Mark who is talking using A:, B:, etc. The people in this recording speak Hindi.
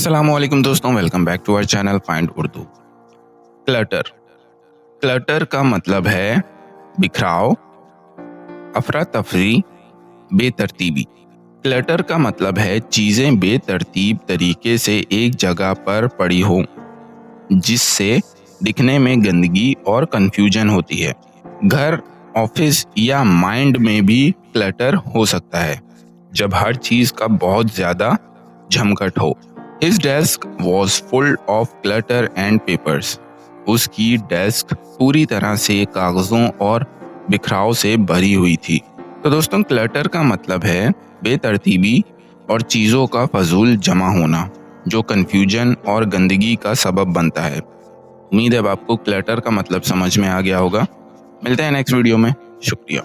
A: अस्सलाम वालेकुम दोस्तों, welcome back to our channel find Urdu. Clutter का मतलब है बिखराव, अफरा तफरी, बेतरतीबी। क्लटर का मतलब है चीजें बेतरतीब तरीके से एक जगह पर पड़ी हो, जिससे दिखने में गंदगी और कंफ्यूजन होती है। घर, ऑफिस या माइंड में भी क्लटर हो सकता है, जब हर चीज का बहुत ज्यादा झमकट हो। His desk was full of clutter and papers. उसकी डेस्क पूरी तरह से कागजों और बिखराव से भरी हुई थी। तो दोस्तों, क्लटर का मतलब है बेतरतीबी और चीज़ों का फजूल जमा होना, जो कंफ्यूजन और गंदगी का सबब बनता है। उम्मीद है अब आपको क्लटर का मतलब समझ में आ गया होगा। मिलते हैं नेक्स्ट वीडियो में। शुक्रिया।